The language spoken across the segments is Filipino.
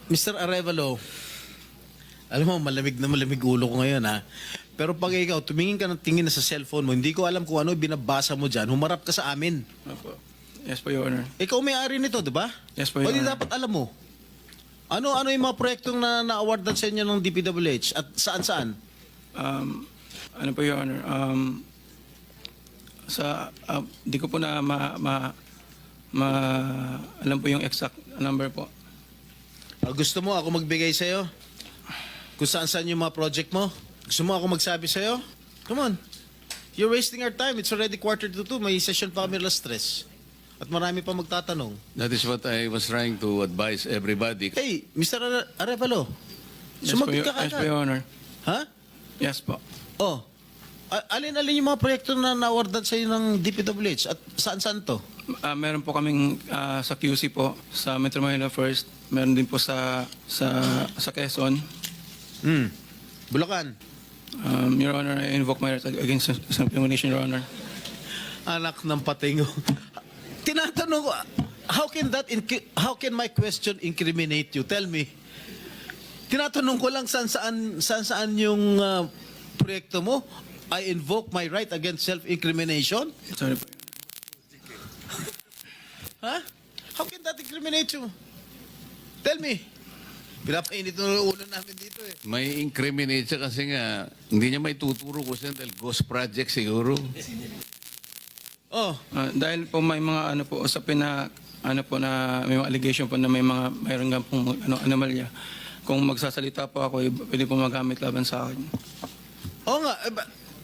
Mr. Arevalo, alam mo, malamig na malamig ulo ko ngayon, ha? Pero pag ikaw, tumingin ka ng tingin na sa cellphone mo, hindi ko alam kung ano binabasa mo dyan, humarap ka sa amin. Opo. Yes po, Your Honor. Ikaw may-ari nito, di ba? Yes po, O Your di Honor. dapat alam mo. Ano yung mga proyektong na-awardan sa inyo ng DPWH at saan-saan? Ano po, Your Honor? Di ko po na alam po yung exact number po. Gusto mo ako magbigay sa'yo? Kung saan-saan yung mga project mo? Gusto mo ako magsabi sa'yo? Come on. You're wasting our time. It's already 1:45. May session pa kami alas 3. At marami pa magtatanong. That is what I was trying to advise everybody. Hey, Mr. Arevalo. Yes po, Sumagot ka Yes po, kagad. Your Honor. Ha? Yes po. Oh. Alin-alin yung mga proyekto na na-awardan sa'yo ng DPWH? At saan-saan to? Meron po kaming sa QC po, sa Metro Manila First. Meron din po sa Quezon. Bulacan. Your Honor, I invoke my right against self-incrimination, Your Honor. Anak ng patingo. Tinatanong ko, how can my question incriminate you? Tell me. Tinatanong ko lang saan yung proyekto mo. I invoke my right against self-incrimination? Sorry po. Ha? How can that incriminate you? Tell me. Pinapainit ng ulo namin dito eh. May incriminate siya kasi nga, hindi niya may tuturo ko siya dahil ghost project siguro. Oh, Dahil po may mga usapin na may mga allegation po na mayroon nga pong anomalya. Kung magsasalita po ako, pwede po magamit laban sa akin. oo nga.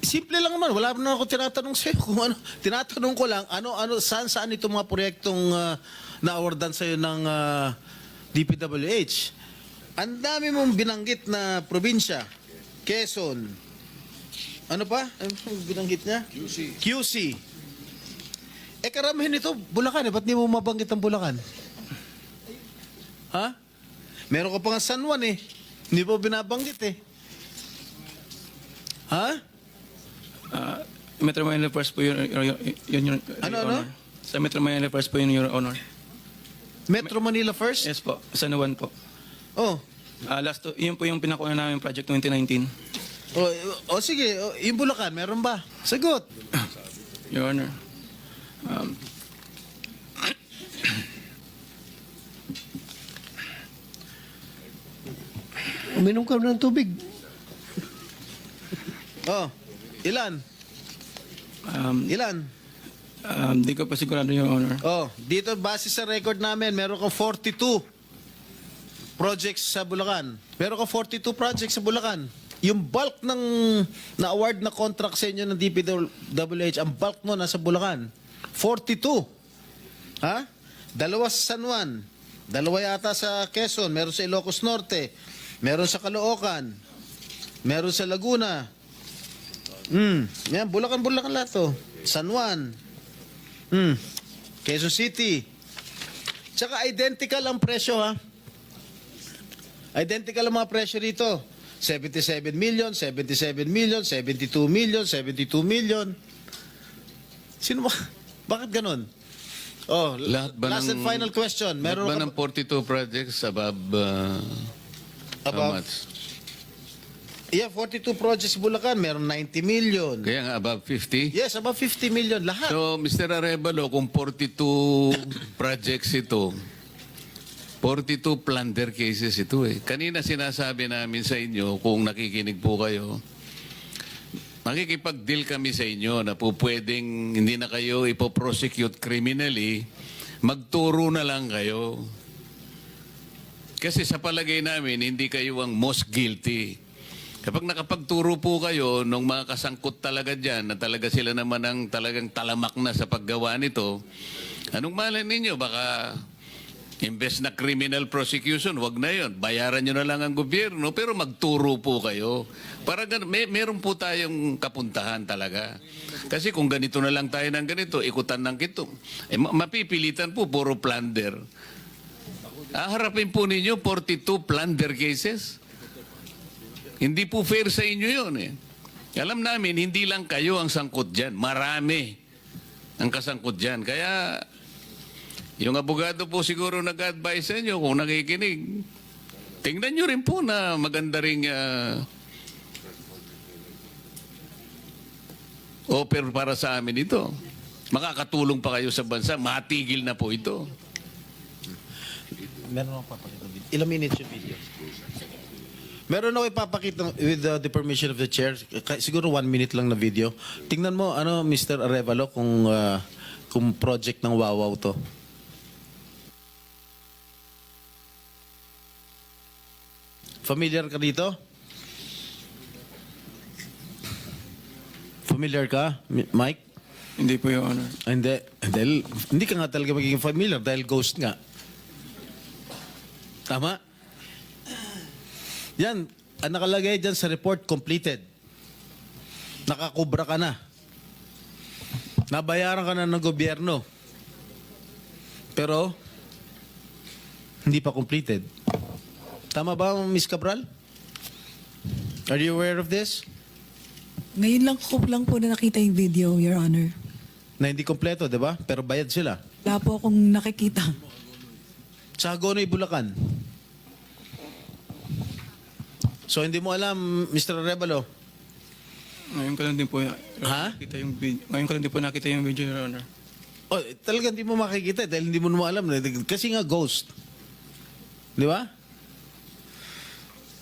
Simple lang naman. Wala na ako tinatanong sa'yo kung ano. Tinatanong ko lang, saan itong mga proyektong na-awardan sa'yo ng DPWH. Ang dami mong binanggit na probinsya. Quezon. Ano pa? Ano pang binanggit niya? QC. Karamihan nito, Bulacan. Ba't di mo mabanggit ang Bulacan? Ha? Meron ka pa nga San Juan eh. Hindi mo binabanggit eh. Ha? Metro Manila First po yun, Your Ano? Honor. Sa Metro Manila First po yun, Your Honor. Metro Manila first? Yes po, San Juan po. Oh. Yun po yung pinakuha namin project 2019. Sige. Yung Bulacan, meron ba? Sagot. Your Honor. Uminom ka ng tubig. Ilan? Ilan? Di ko pa sigurado, Your Honor. Dito base sa record namin, meron kang 42 projects sa Bulacan. Meron kang 42 projects sa Bulacan. Yung bulk ng na-award na contract sa inyo ng DPWH, ang bulk no nasa Bulacan. 42. Ha? 2 sa San Juan. 2 yata sa Quezon. Meron sa Ilocos Norte. Meron sa Caloocan. Meron sa Laguna. Yan, Bulacan lahat to. San Juan. Quezon City. Tsaka identical ang presyo, ha? Identical ang mga presyo rito. 77 million, 77 million, 72 million, 72 million. Sino ba? Bakit ganun? Lahat ba last and final question. Meron Meron ba ng 42 projects above, how Above? much? Yeah, 42 projects sa Bulacan. Meron 90 million. Kaya nga above 50? Yes, above 50 million. Lahat. So, Mr. Arevalo, kung 42 projects ito, 42 plunder cases ito eh. Kanina sinasabi namin sa inyo, kung nakikinig po kayo, makikipag-deal kami sa inyo na po pwedeng hindi na kayo ipoprosecute criminally, magturo na lang kayo. Kasi sa palagay namin, hindi kayo ang most guilty. Kapag nakapagturo po kayo nung mga kasangkot talaga dyan, na talaga sila naman ang talagang talamak na sa paggawa nito, anong malay ninyo? Baka imbes na criminal prosecution, wag na yon. Bayaran nyo na lang ang gobyerno, pero magturo po kayo. Para meron po tayong kapuntahan talaga. Kasi kung ganito na lang tayo ng ganito, ikutan ng kito, mapipilitan po, puro plunder. Harapin po ninyo 42 plunder cases. Hindi po fair sa inyo yun eh. Alam namin, hindi lang kayo ang sangkot dyan. Marami ang kasangkot dyan. Kaya Yung abogado po siguro nag-advise sa inyo kung nakikinig. Tingnan nyo rin po na maganda ring offer para sa amin ito. Makakatulong pa kayo sa bansa. Matigil na po ito. Meron ako papakita video. Ilang minutes yung video? Meron ako ipapakita with the permission of the chair. Siguro 1 minute lang na video. Tingnan mo, Mr. Arevalo, kung project ng Wawaw to. Familiar ka dito? Familiar ka, Mike? Hindi po, Your Honor. Hindi. Hindi ka nga talaga magiging familiar dahil ghost nga. Tama? Yan. Ang nakalagay dyan sa report, completed. Nakakubra ka na. Nabayaran ka na ng gobyerno. Pero, hindi pa completed. Tama ba, Ms. Cabral? Are you aware of this? Ngayon lang po na nakita yung video, Your Honor. Na hindi kompleto, di ba? Pero bayad sila. Wala po akong nakikita. Sa Hagonoy, Bulacan. So, hindi mo alam, Mr. Arevalo. Ngayon ko lang din po Ha? nakita yung video. Ngayon ko lang din po nakita yung video, Your Honor. Oh, talagang hindi mo makikita dahil hindi mo naman alam. Kasi nga ghost. Di ba?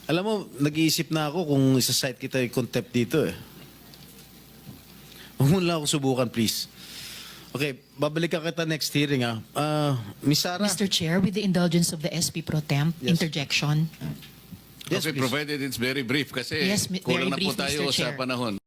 Alam mo, nag-iisip na ako kung isa-cite kita yung contempt dito eh. Huwag mo lang ako subukan, please. Okay, babalik ka kita next hearing ah. Miss Sara? Mr. Chair, with the indulgence of the SP Pro Temp, Yes. interjection. Yes, Okay, please. provided it's very brief kasi Yes, kulang na very po brief, tayo Mr. sa Chair. panahon.